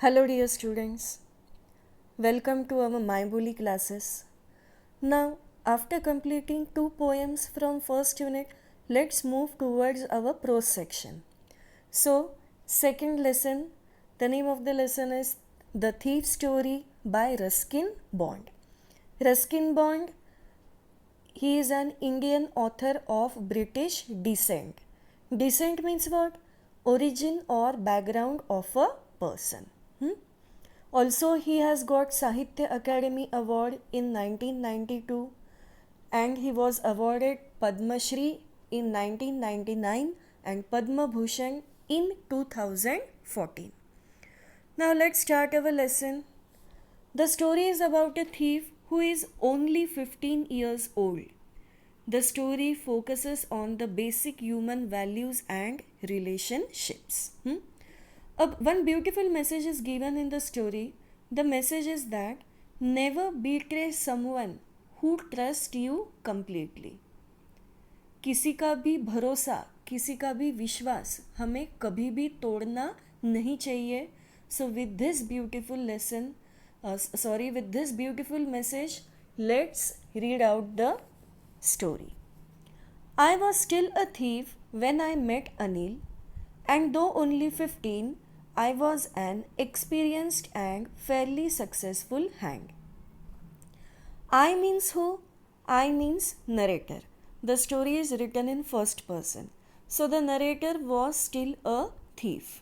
Hello dear students, welcome to our MyBully classes. Now, after completing two poems from first unit, let's move towards our prose section. So, second lesson, the name of the lesson is The Thief Story by Ruskin Bond. Ruskin Bond, he is an Indian author of British descent. Descent means what? Origin or background of a person. Also, he has got Sahitya Academy Award in 1992 and he was awarded Padma Shri in 1999 and Padma Bhushan in 2014. Now let's start our lesson. The story is about a thief who is only 15 years old. The story focuses on the basic human values and relationships. One beautiful message is given in the story. The message is that never betray someone who trusts you completely. किसी का भी भरोसा, किसी का भी विश्वास हमें कभी भी तोड़ना नहीं चाहिए. So with this beautiful lesson, with this beautiful message, let's read out the story. I was still a thief when I met Anil, and though only 15, I was an experienced and fairly successful hand. I means who? I means narrator. The story is written in first person. So the narrator was still a thief.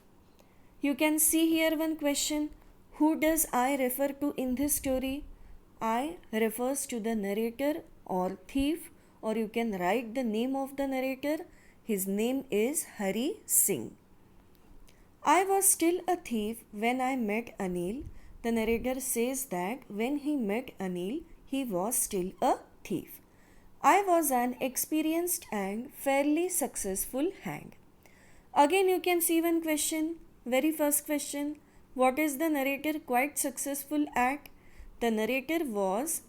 You can see here one question. Who does I refer to in this story? I refers to the narrator or thief, or you can write the name of the narrator. His name is Hari Singh. I was still a thief when I met Anil. The narrator says that when he met Anil, he was still a thief. I was an experienced and fairly successful hand. Again, you can see one question. Very first question. What is the narrator quite successful at? The narrator was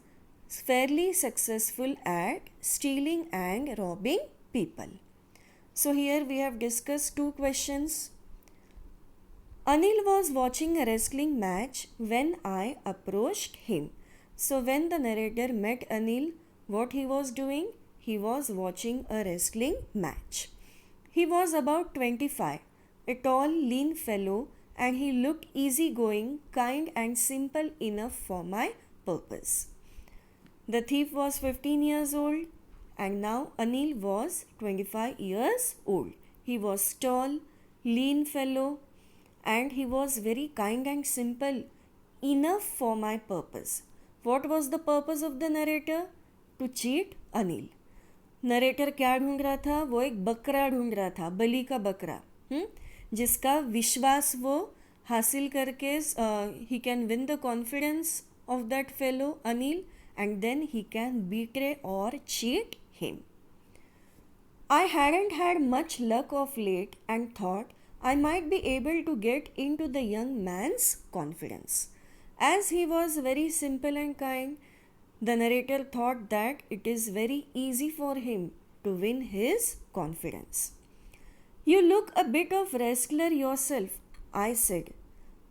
fairly successful at stealing and robbing people. So here we have discussed two questions. Anil was watching a wrestling match when I approached him. So when the narrator met Anil, what he was doing? He was watching a wrestling match. He was about 25, a tall, lean fellow, and he looked easygoing, kind and simple enough for my purpose. The thief was 15 years old and now Anil was 25 years old. He was tall, lean fellow, and he was very kind and simple enough for my purpose. What was the purpose of the narrator? To cheat Anil. Narrator क्या ढूंढ रहा था? वो एक बकरा ढूंढ रहा था, बलि का बकरा, जिसका विश्वास वो हासिल करके he can win the confidence of that fellow Anil, and then he can betray or cheat him. I hadn't had much luck of late and thought I might be able to get into the young man's confidence. As he was very simple and kind, the narrator thought that it is very easy for him to win his confidence. You look a bit of wrestler yourself, I said.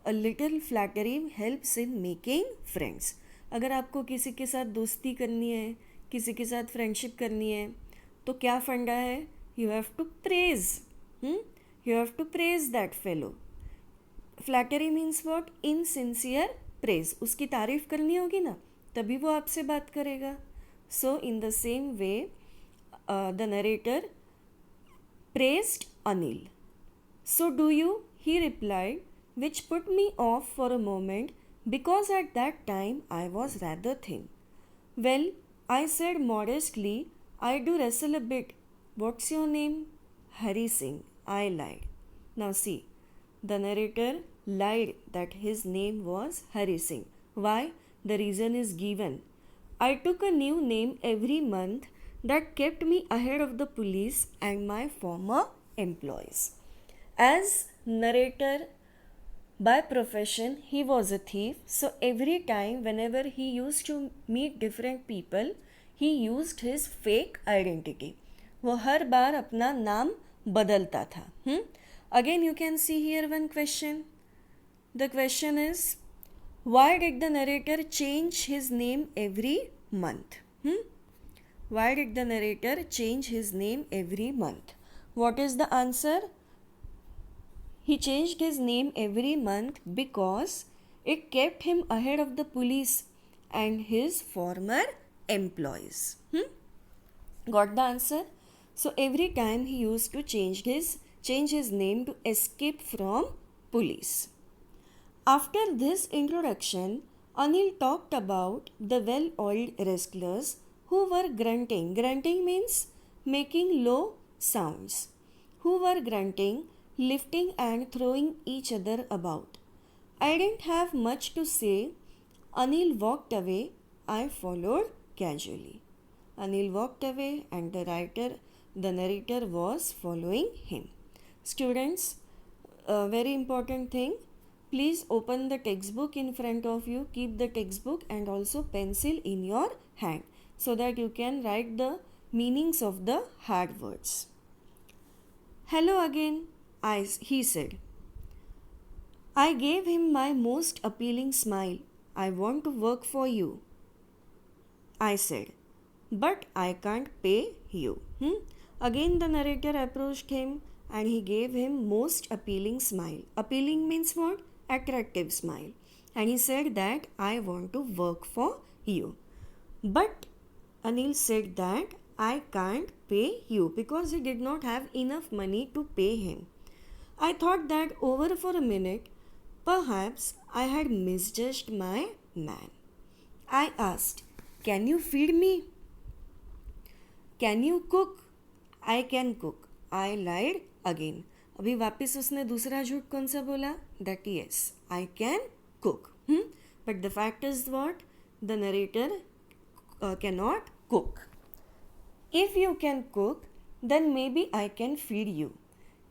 A little flattery helps in making friends. अगर आपको किसी के साथ दोस्ती करनी है, किसी के साथ फ्रेंडशिप करनी है, तो क्या फंडा है? You have to praise. You have to praise that fellow. Flattery means what? Insincere praise. उसकी तारीफ करनी होगी ना, तभी वो आपसे बात करेगा. So in the same way, the narrator praised Anil. So do you? He replied, which put me off for a moment because at that time I was rather thin. Well, I said modestly, I do wrestle a bit. What's your name? Hari Singh. I lied. Now see, the narrator lied that his name was Hari Singh. Why? The reason is given. I took a new name every month that kept me ahead of the police and my former employees. As narrator by profession, he was a thief. So every time, whenever he used to meet different people, he used his fake identity. वो हर बार अपना नाम बदलता था. Again, you can see here one question. The question is, why did the narrator change his name every month? Why did the narrator change his name every month? What is the answer? He changed his name every month because it kept him ahead of the police and his former employees. Got the answer? So every time he used to change his name to escape from police. After this introduction, Anil talked about the well-oiled wrestlers who were grunting. Grunting means making low sounds. Who were grunting, lifting and throwing each other about. I didn't have much to say. Anil walked away. I followed casually. Anil walked away and the narrator was following him. Students, a very important thing. Please open the textbook in front of you. Keep the textbook and also pencil in your hand so that you can write the meanings of the hard words. Hello again, he said. I gave him my most appealing smile. I want to work for you, I said. But I can't pay you. Again the narrator approached him and he gave him most appealing smile. Appealing means what? Attractive smile. And he said that I want to work for you. But Anil said that I can't pay you because he did not have enough money to pay him. I thought that over for a minute. Perhaps I had misjudged my man. I asked, can you feed me? Can you cook? I can cook. I lied again. अभी वापस उसने दूसरा झूठ कौन सा बोला? That yes, I can cook. But the fact is what? The narrator cannot cook. If you can cook, then maybe I can feed you.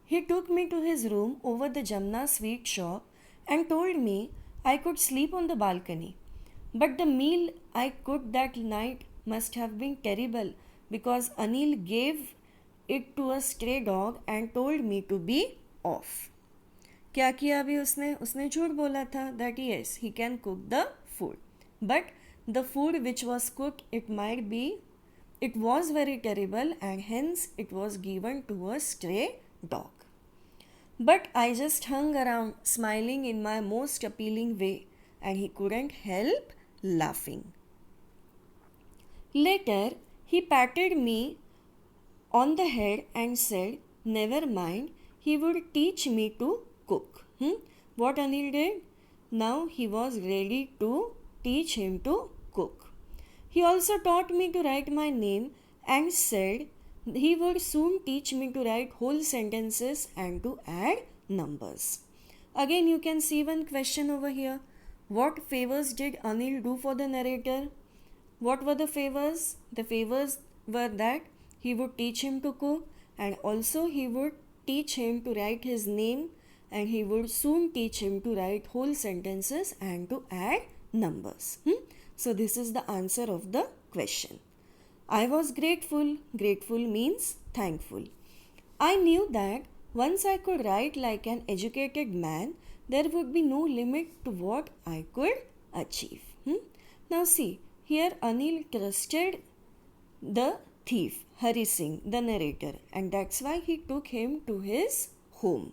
He took me to his room over the Jamna sweet shop and told me I could sleep on the balcony. But the meal I cooked that night must have been terrible because Anil gave it to a stray dog and told me to be off. क्या किया अभी उसने झूठ बोला था that yes, he can cook the food. But the food which was cooked, it was very terrible and hence it was given to a stray dog. But I just hung around smiling in my most appealing way and he couldn't help laughing. Later, he patted me on the head and said, never mind, he would teach me to cook. What Anil did? Now he was ready to teach him to cook. He also taught me to write my name and said he would soon teach me to write whole sentences and to add numbers. Again, you can see one question over here. What favors did Anil do for the narrator? What were the favors? The favors were that he would teach him to cook and also he would teach him to write his name and he would soon teach him to write whole sentences and to add numbers. So this is the answer of the question. I was grateful. Grateful means thankful. I knew that once I could write like an educated man, there would be no limit to what I could achieve. Now see, here Anil trusted the thief, Hari Singh, the narrator, and that's why he took him to his home.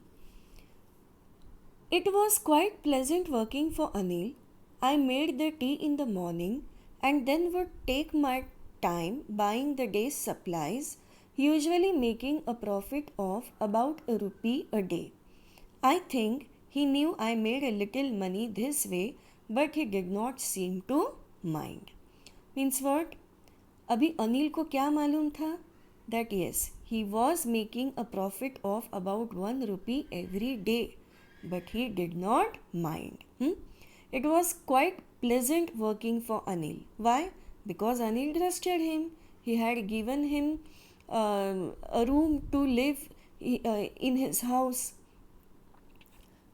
It was quite pleasant working for Anil. I made the tea in the morning and then would take my time buying the day's supplies, usually making a profit of about ₹1 a day. I think he knew I made a little money this way, but he did not seem to mind. Means what? अभी अनिल को क्या मालूम था? That yes, he was making a profit of about ₹1 every day, but he did not mind. It was quite pleasant working for Anil. Why? Because Anil trusted him. He had given him a room to live in his house.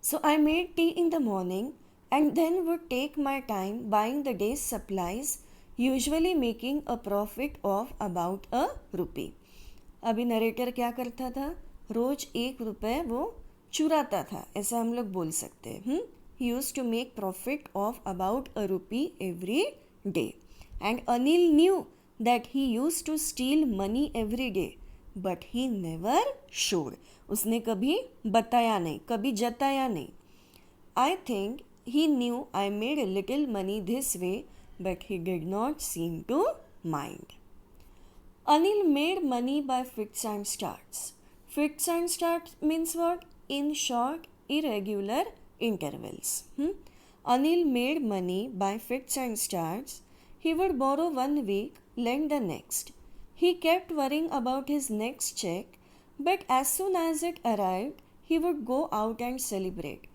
So I made tea in the morning and then would take my time buying the day's supplies, usually making a profit of about ₹1. अभी narrator क्या करता था? रोज ₹1 वो चुराता था, ऐसा हम लोग बोल सकते हैं. he used to make profit of about a rupee every day. And Anil knew that he used to steal money every day, but he never showed. उसने कभी बताया नहीं, कभी जताया नहीं. I think he knew I made a little money this way, but he did not seem to mind. Anil made money by fits and starts. Fits and starts means what? In short, irregular intervals. Anil made money by fits and starts. He would borrow 1 week, lend the next. He kept worrying about his next check, but as soon as it arrived, he would go out and celebrate.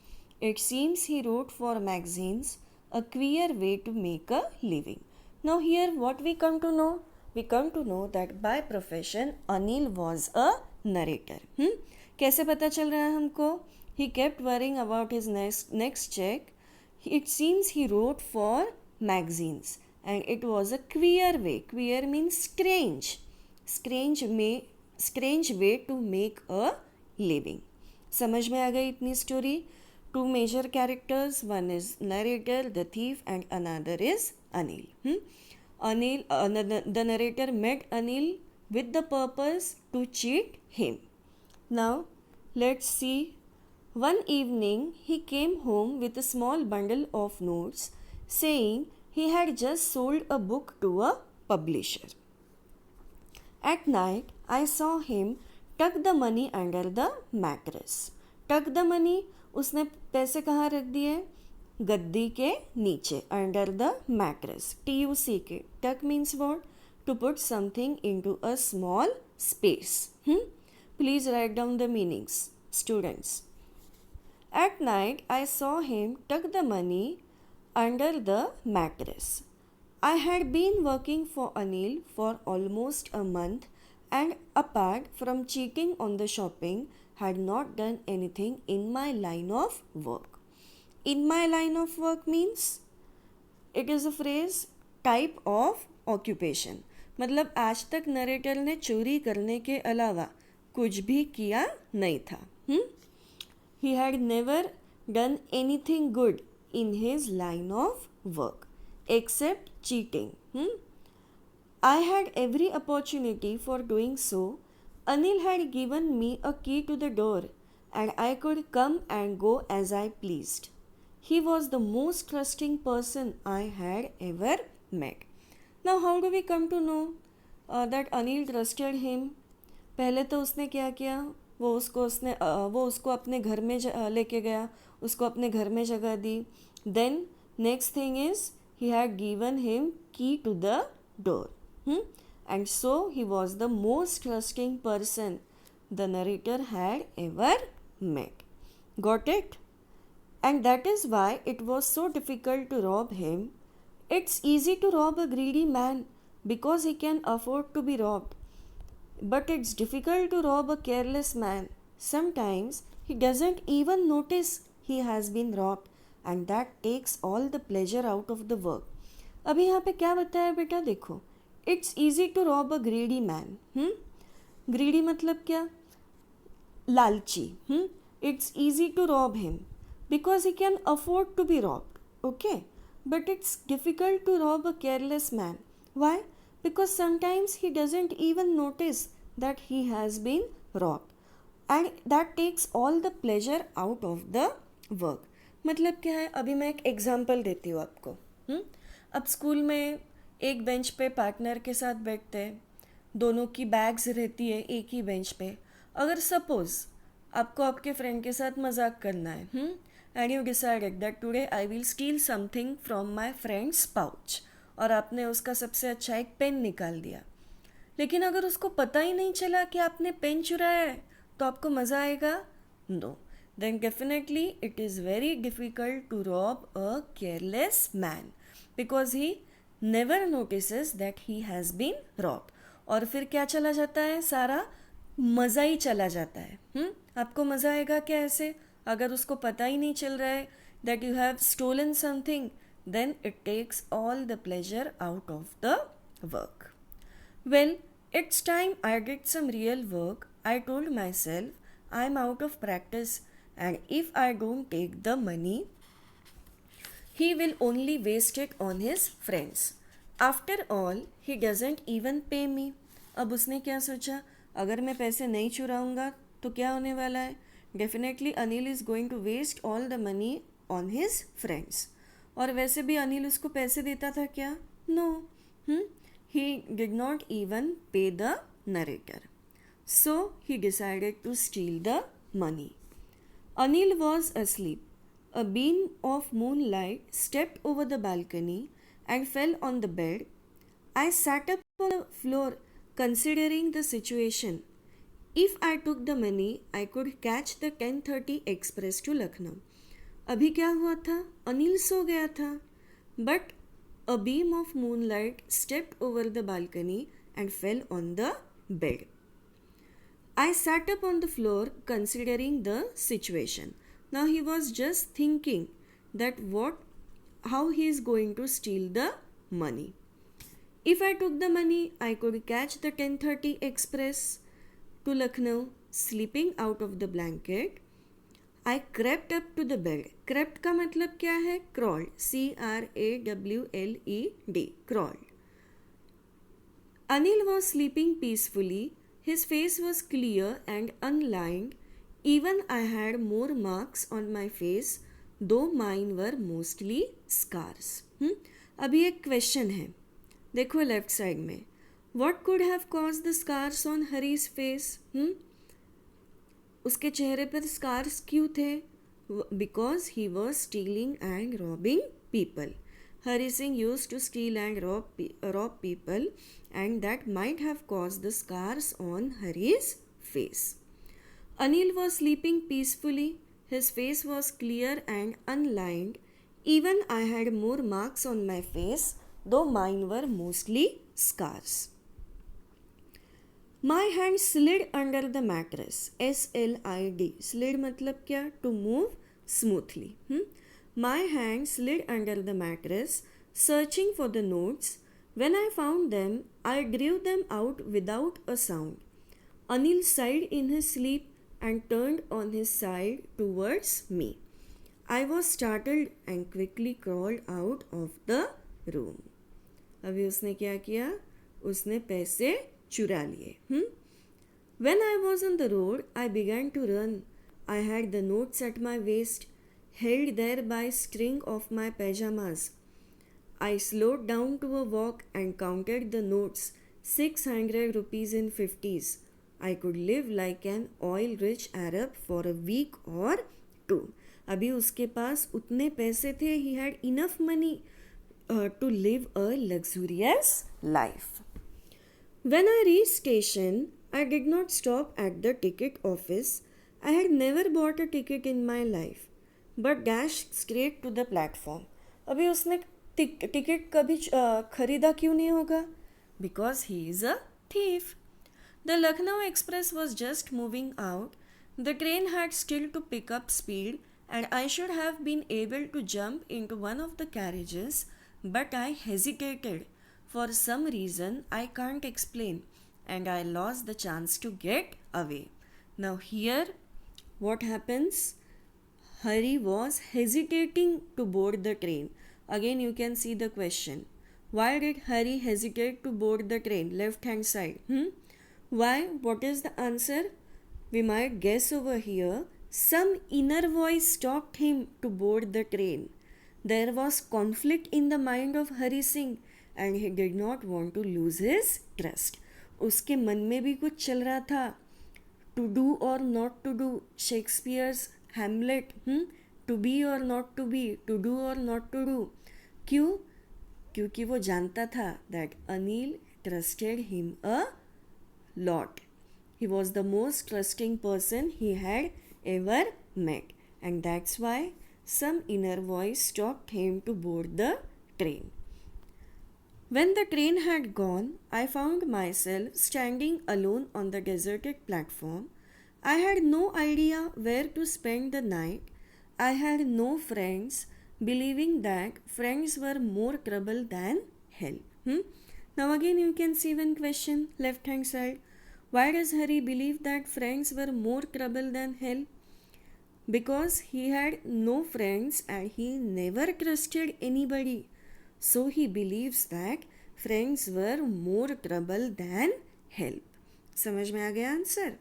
It seems he wrote for magazines, a queer way to make a living. Now here what we come to know? We come to know that by profession Anil was a narrator. कैसे पता चल रहा है हमको? He kept worrying about his next check. It seems he wrote for magazines and it was a queer way. Queer means strange. Strange way to make a living. समझ में आ गई इतनी story? 2 major characters, one is narrator, the thief, and another is Anil. The narrator met Anil with the purpose to cheat him. Now, let's see. One evening, he came home with a small bundle of notes, saying he had just sold a book to a publisher. At night, I saw him tuck the money under the mattress. Tuck the money, उसने पैसे कहाँ रख दिए? गद्दी के नीचे, under the mattress. TUCK. Tuck means what? To put something into a small space. Please write down the meanings, students. At night, I saw him tuck the money under the mattress. I had been working for Anil for almost a month and apart from cheating on the shopping, had not done anything in my line of work. In my line of work means it is a phrase type of occupation. मतलब आज तक narrator ने चोरी करने के अलावा कुछ भी किया नहीं था. He had never done anything good in his line of work except cheating. I had every opportunity for doing so. Anil had given me a key to the door and I could come and go as I pleased. He was the most trusting person I had ever met. Now how do we come to know that Anil trusted him? पहले तो उसने क्या किया? वो उसको अपने घर में लेके गया, उसको अपने घर में जगह दी. Then next thing is he had given him key to the door. And so he was the most trusting person the narrator had ever met. Got it? And that is why it was so difficult to rob him. It's easy to rob a greedy man because he can afford to be robbed. But it's difficult to rob a careless man. Sometimes he doesn't even notice he has been robbed and that takes all the pleasure out of the work. अभी यहाँ पे क्या बताया बेटा? देखो, It's easy to rob a greedy man. Greedy मतलब क्या? लालची. It's easy to rob him because he can afford to be robbed. Okay? But it's difficult to rob a careless man. Why? Because sometimes he doesn't even notice that he has been robbed. And that takes all the pleasure out of the work. मतलब क्या है? अभी मैं एक example देती हूँ आपको. अब स्कूल में एक बेंच पे पार्टनर के साथ बैठते हैं, दोनों की बैग्स रहती है एक ही बेंच पे. अगर सपोज आपको आपके फ्रेंड के साथ मजाक करना है, and you decided that today I will still something from my friends pouch, और आपने उसका सबसे अच्छा एक पेन निकाल दिया. लेकिन अगर उसको पता ही नहीं चला कि आपने पेन चुराया है, तो आपको मज़ा आएगा? No. Then definitely it is very difficult to rob a careless man because he never notices that he has been robbed. और फिर क्या चला जाता है? सारा मज़ा ही चला जाता है. आपको मज़ा आएगा क्या ऐसे? अगर उसको पता ही नहीं चल रहा है that you have stolen something, then it takes all the pleasure out of the work. Well, it's time I did some real work. I told myself I'm out of practice and if I don't take the money, he will only waste it on his friends. After all, he doesn't even pay me. अब उसने क्या सोचा, अगर मैं पैसे नहीं चुराऊंगा तो क्या होने वाला है? Definitely Anil is going to waste all the money on his friends. और वैसे भी अनिल उसको पैसे देता था क्या? No. He did not even pay the narrator. So he decided to steal the money. Anil was asleep. A beam of moonlight stepped over the balcony and fell on the bed. I sat up on the floor considering the situation. If I took the money, I could catch the 10:30 express to Lucknow. अभी क्या हुआ था? अनिल सो गया था. But a beam of moonlight stepped over the balcony and fell on the bed. I sat up on the floor considering the situation. Now he was just thinking that how he is going to steal the money. If I took the money, I could catch the 10:30 express to Lucknow. Sleeping out of the blanket, I crept up to the bed. Crept का मतलब क्या है? Crawled. CRAWLED. Crawled. Anil was sleeping peacefully. His face was clear and unlined. Even I had more marks on my face, though mine were mostly scars. अभी एक question है. देखो left side में. What could have caused the scars on Hari's face? उसके चेहरे पर scars क्यों थे? Because he was stealing and robbing people. Hari Singh used to steal and rob people and that might have cause the scars on Hari's face. Anil was sleeping peacefully. His face was clear and unlined. Even I had more marks on my face, though mine were mostly scars. My hand slid under the mattress. SLID. Slid मतलब क्या? To move smoothly. My hand slid under the mattress, searching for the notes. When I found them, I drew them out without a sound. Anil sighed in his sleep and turned on his side towards me. I was startled and quickly crawled out of the room. अभी उसने क्या किया? उसने पैसे चुरा लिए. When I was on the road, I began to run. I had the notes at my waist, held there by string of my pajamas. I slowed down to a walk and counted the notes, 600 rupees in 50s. I could live like an oil-rich Arab for a week or two. अभी उसके पास उतने पैसे थे. He had enough money to live a luxurious life. When I reached station, I did not stop at the ticket office. I had never bought a ticket in my life, but dashed straight to the platform. अभी उसने ticket कभी खरीदा क्यों नहीं होगा? Because he is a thief. The Lucknow Express was just moving out. The train had still to pick up speed, and I should have been able to jump into one of the carriages, but I hesitated. For some reason I can't explain, and I lost the chance to get away. Now here, what happens? Hari was hesitating to board the train. Again you can see the question. Why did Hari hesitate to board the train? Left hand side. Why? What is the answer? We might guess over here. Some inner voice stopped him to board the train. There was conflict in the mind of Hari Singh, and he did not want to lose his trust. उसके मन में भी कुछ चल रहा था. To do or not to do. Shakespeare's Hamlet. To be or not to be. To do or not to do. क्यों? क्योंकि वो जानता था that Anil trusted him a lot. He was the most trusting person he had ever met, and that's why some inner voice stopped him to board the train. When the train had gone, I found myself standing alone on the deserted platform. I had no idea where to spend the night. I had no friends, believing that friends were more trouble than hell. Now again you can see one question, left hand side. Why does Hari believe that friends were more trouble than hell? because he had no friends and he never trusted anybody. So he believes that friends were more trouble than help. समझ में आ गया answer?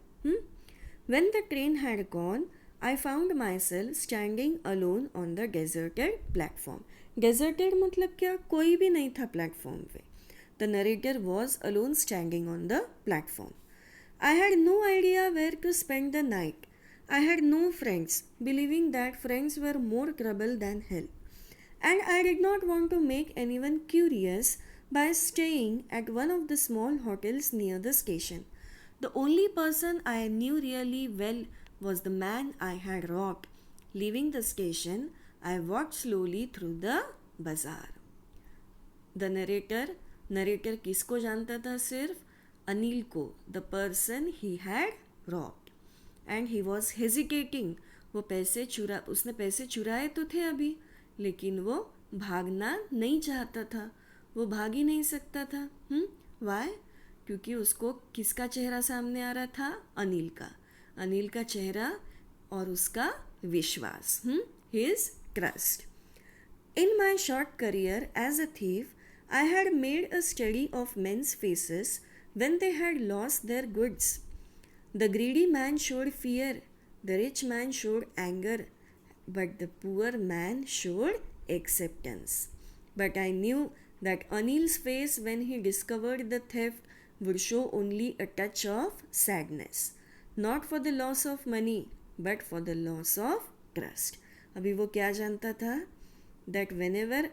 When the train had gone, I found myself standing alone on the deserted platform. Deserted मतलब क्या? कोई भी नहीं था platform पे. The narrator was alone standing on the platform. I had no idea where to spend the night. I had no friends, believing that friends were more trouble than help. And I did not want to make anyone curious by staying at one of the small hotels near the station. The only person I knew really well was the man I had robbed. Leaving the station, I walked slowly through the bazaar. The narrator किसको जानता था सिर्फ? अनिल को, the person he had robbed. And he was hesitating. उसने पैसे चुराए तो थे अभी, लेकिन वो भागना नहीं चाहता था. वो भाग ही नहीं सकता था. Why? क्योंकि उसको किसका चेहरा सामने आ रहा था? अनिल का चेहरा और उसका विश्वास. His trust. In my short career as a thief, I had made a study of men's faces when they had lost their goods. The greedy man showed fear, the rich man showed anger, but the poor man showed acceptance. But I knew that Anil's face when he discovered the theft would show only a touch of sadness, not for the loss of money, but for the loss of trust. अभी वो क्या जानता था? That whenever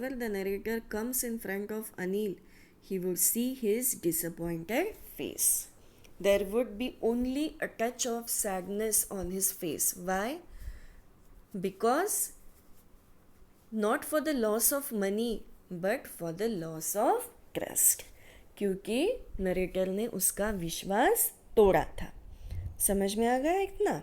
the narrator comes in front of Anil, he would see his disappointed face. There would be only a touch of sadness on his face. Why? Because not for the loss of money, but for the loss of trust. क्योंकि narrator ने उसका विश्वास तोड़ा था. समझ में आ गया इतना?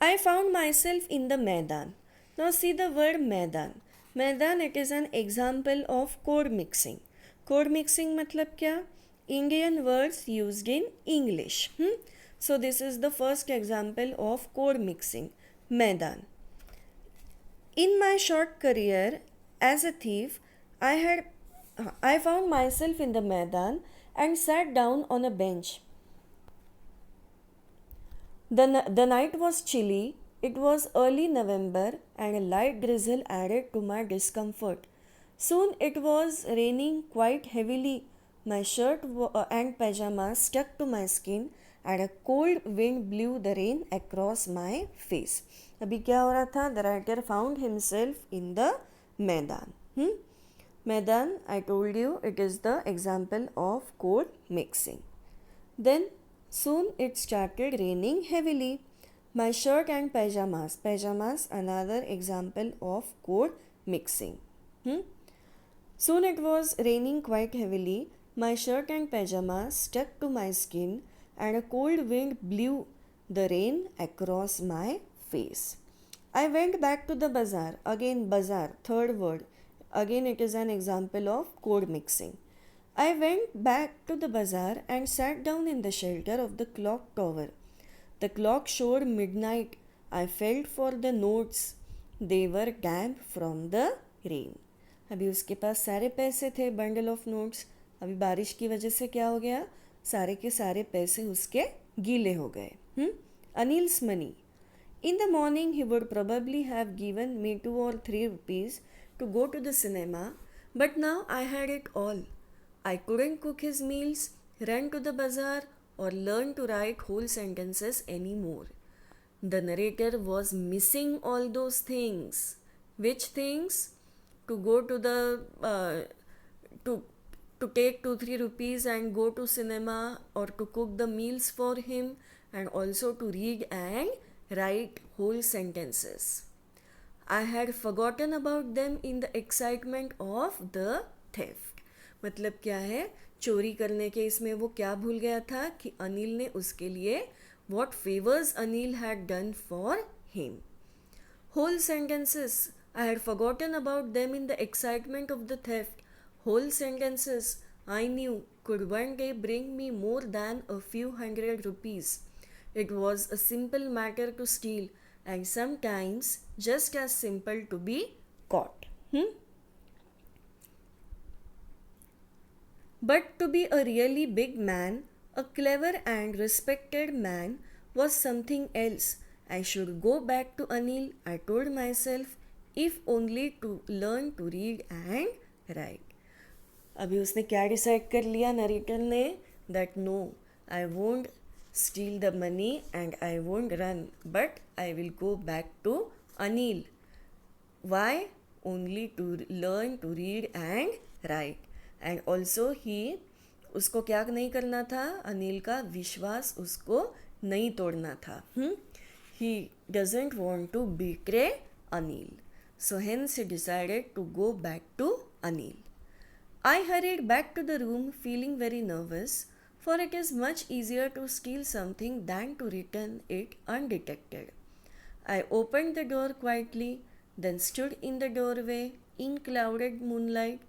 I found myself in the मैदान. Now see the word मैदान. मैदान, it is an example of code mixing. Code mixing मतलब क्या? Indian words used in English. So this is the first example of code mixing. मैदान. In my short career as a thief, I found myself in the मैदान and sat down on a bench. The night was chilly. It was early November and a light drizzle added to my discomfort. Soon it was raining quite heavily. My shirt and pajamas stuck to my skin and a cold wind blew the rain across my face. अभी क्या हो रहा था? The writer found himself in the मैदान. मैदान, I told you, it is the example of code mixing. Then soon it started raining heavily. My shirt and pajamas, another example of code mixing. Soon it was raining quite heavily. My shirt and pajamas stuck to my skin and a cold wind blew the rain across my face. I went back to the bazaar. Again bazaar, third word. Again it is an example of code mixing. I went back to the bazaar and sat down in the shelter of the clock tower. The clock showed midnight. I felt for the notes. They were damp from the rain. अभी उसके पास सारे पैसे थे, bundle of notes. अभी बारिश की वजह से क्या हो गया? सारे के सारे पैसे उसके गीले हो गए. Anil's money. In the morning he would probably have given me 2 or 3 rupees to go to the cinema, but now I had it all. I couldn't cook his meals, run to the bazaar, or learn to write whole sentences anymore. The narrator was missing all those things. Which things? To go to the to take 2-3 rupees and go to cinema, or to cook the meals for him, and also to read and write whole sentences. I had forgotten about them in the excitement of the theft. मतलब क्या है? चोरी करने के इसमें वो क्या भूल गया था कि अनिल ने उसके लिए what favors Anil had done for him. Whole sentences. I had forgotten about them in the excitement of the theft. Whole sentences I knew could one day bring me more than a few hundred rupees. It was a simple matter to steal, and sometimes just as simple to be caught. But to be a really big man, a clever and respected man, was something else. I should go back to Anil, I told myself, if only to learn to read and write. अभी उसने क्या decide कर लिया narrator ने, that no, I won't steal the money and I won't run, but I will go back to Anil. Why? Only to learn to read and write. And also उसको क्या नहीं करना था, अनिल का विश्वास उसको नहीं तोड़ना था. He doesn't want to betray Anil. So hence he decided to go back to Anil. I hurried back to the room feeling very nervous, for it is much easier to steal something than to return it undetected. I opened the door quietly, then stood in the doorway in clouded moonlight.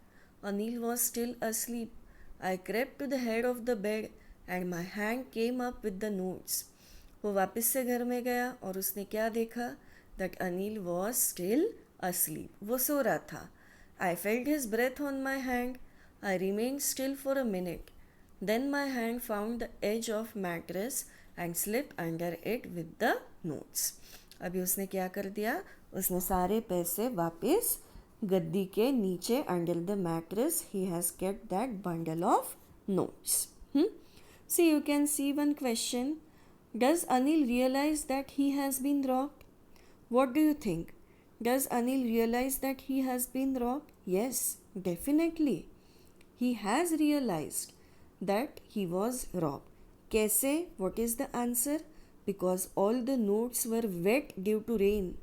Anil was still asleep. I crept to the head of the bed and my hand came up with the notes. वो वापस से घर में गया और उसने क्या देखा, that Anil was still asleep. वो सो रहा था. I felt his breath on my hand. I remained still for a minute. Then my hand found the edge of mattress and slipped under it with the notes. अभी उसने क्या कर दिया, उसने सारे पैसे वापस गद्दी के नीचे under the mattress he has kept that bundle of notes. See, you can see one question. Does Anil realize that he has been robbed? What do you think? Does Anil realize that he has been robbed? Yes, definitely. He has realized that he was robbed. कैसे? What is the answer? Because all the notes were wet due to rain.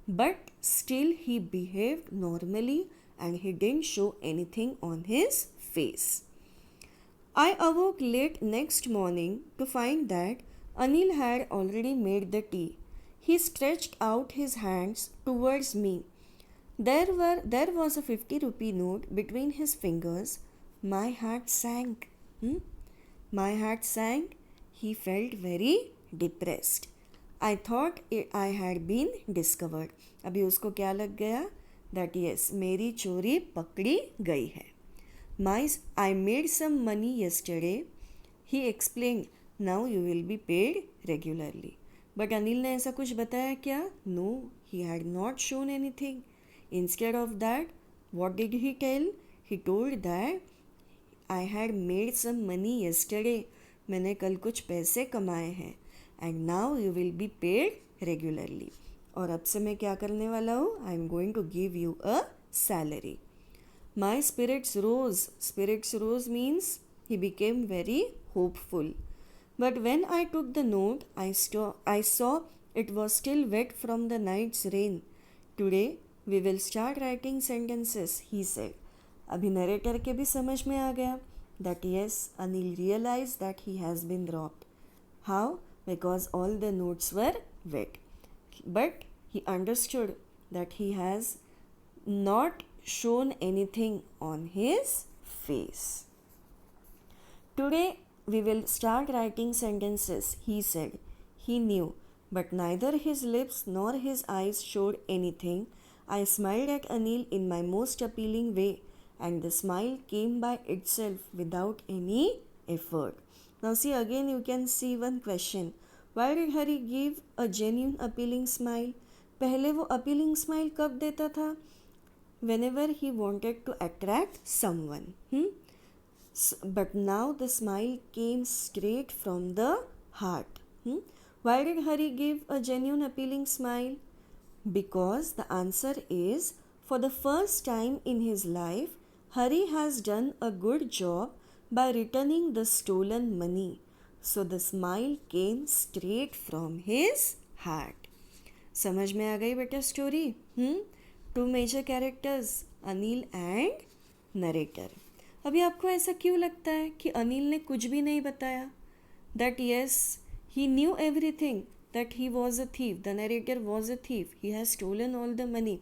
But still he behaved normally and he didn't show anything on his face. I awoke late next morning to find that Anil had already made the tea. He stretched out his hands towards me. There was a 50-rupee note between his fingers. My heart sank. My heart sank. He felt very depressed. I thought I had been discovered. अभी उसको क्या लग गया, that yes, मेरी चोरी पकड़ी गई है. I made some money yesterday. He explained. Now you will be paid regularly. But Anil ने ऐसा कुछ बताया क्या? No, he had not shown anything. Instead of that, what did he tell? He told that I had made some money yesterday. मैंने कल कुछ पैसे कमाए हैं. And now you will be paid regularly. और अब से मैं क्या करने वाला हूँ? I am going to give you a salary. My spirits rose. Spirits rose means he became very hopeful. But when I took the note, I saw it was still wet from the night's rain. Today we will start writing sentences, he said. अभी narrator के भी समझ में आ गया that yes, Anil realized that he has been robbed. How? Because all the notes were wet. But he understood that he has not shown anything on his face. Today we will start writing sentences, he said. He knew, but neither his lips nor his eyes showed anything. I smiled at Anil in my most appealing way, and the smile came by itself without any effort. Now see, again you can see one question. Why did Hari give a genuine appealing smile? पहले वो appealing smile कब देता था? Whenever he wanted to attract someone. But now the smile came straight from the heart. Why did Hari give a genuine appealing smile? Because the answer is, for the first time in his life, Hari has done a good job by returning the stolen money. So the smile came straight from his heart. समझ में आ गई बेटा story? Two major characters, Anil and narrator. अभी आपको ऐसा क्यों लगता है कि अनिल ने कुछ भी नहीं बताया? That yes, he knew everything, that he was a thief, the narrator was a thief, he has stolen all the money,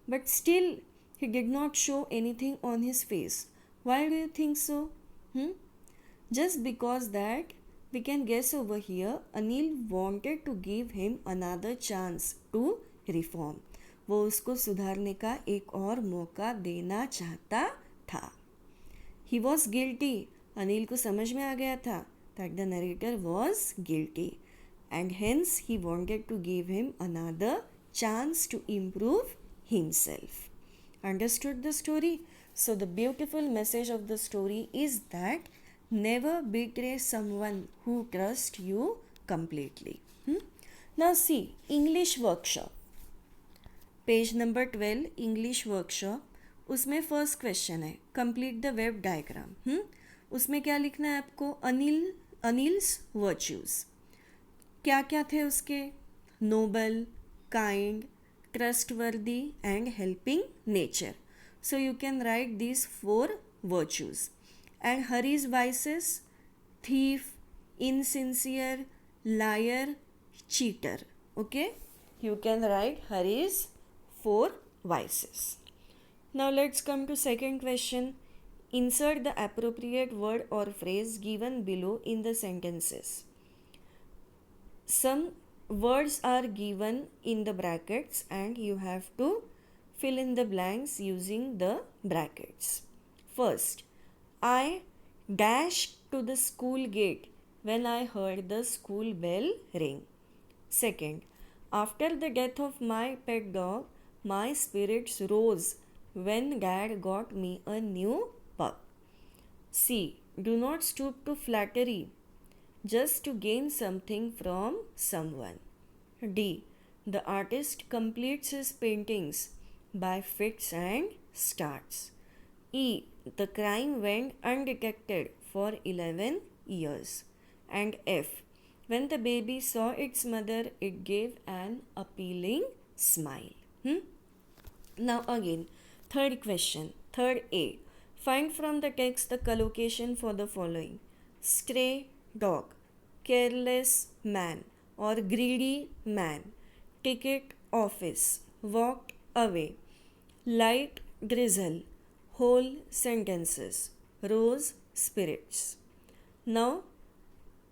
but still he did not show anything on his face. Why do you think so? Just because that We can guess over here, Anil wanted to give him another chance to reform. वो उसको सुधारने का एक और मौका देना चाहता था. He was guilty. अनिल को समझ में आ गया था that the narrator was guilty and hence he wanted to give him another chance to improve himself. Understood the story? So the beautiful message of the story is that never betray someone who trusts you completely. Now see, English workshop. Page number 12 English workshop. उसमें first question है complete the web diagram. उसमें क्या लिखना है आपको? Anil's virtues. क्या क्या थे उसके? Noble, kind, trustworthy and helping nature. So you can write these 4 virtues. And Hari's vices: thief, insincere, liar, cheater. Okay, you can write Hari's 4 vices. Now let's come to second question. Insert the appropriate word or phrase given below in the sentences. Some words are given in the brackets and you have to fill in the blanks using the brackets. First, I dashed to the school gate when I heard the school bell ring. Second, after the death of my pet dog, my spirits rose when Dad got me a new pup. C. Do not stoop to flattery just to gain something from someone. D. The artist completes his paintings by fits and starts. E. The crime went undetected for 11 years. And F. When the baby saw its mother, it gave an appealing smile. Now again, third question, third A. Find from the text the collocation for the following: stray dog, careless man or greedy man, ticket office, walked away, light drizzle, whole sentences, rose spirits. Now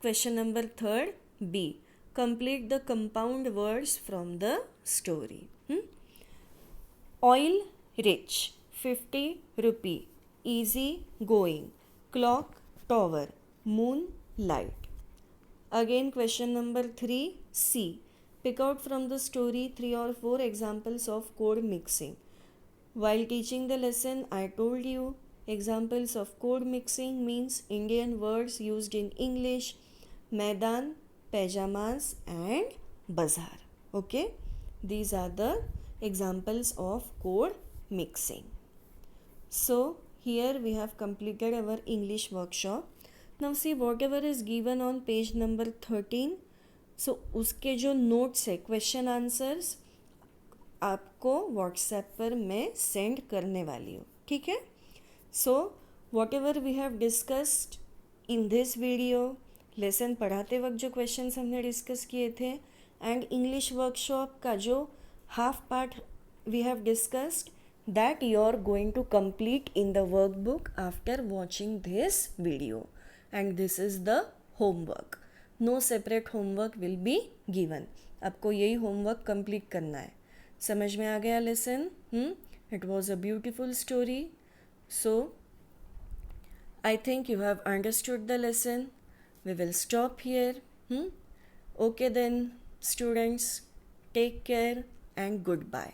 question number third B. Complete the compound words from the story. Oil rich, 50 rupee, easy going, clock tower, moon light. Again question number 3 C. Pick out from the story 3 or 4 examples of code mixing. While teaching the lesson, I told you examples of code mixing means Indian words used in English: Maidan, pajamas and bazaar. Okay, these are the examples of code mixing. So here we have completed our English workshop. Now see whatever is given on page number 13. So उसके जो notes है, question answers, आपको WhatsApp पर मैं send करने वाली हूँ. ठीक है? So whatever we have discussed in this video, lesson पढ़ाते वक्त जो क्वेश्चंस हमने डिस्कस किए थे एंड इंग्लिश वर्कशॉप का जो half part we have discussed, that you are going to complete in the workbook after watching this video and this is the homework. No separate homework will be given. आपको यही homework complete करना है. समझ में आ गया lesson? It was a beautiful story. So I think you have understood the lesson. We will stop here. Okay then, students, take care and goodbye.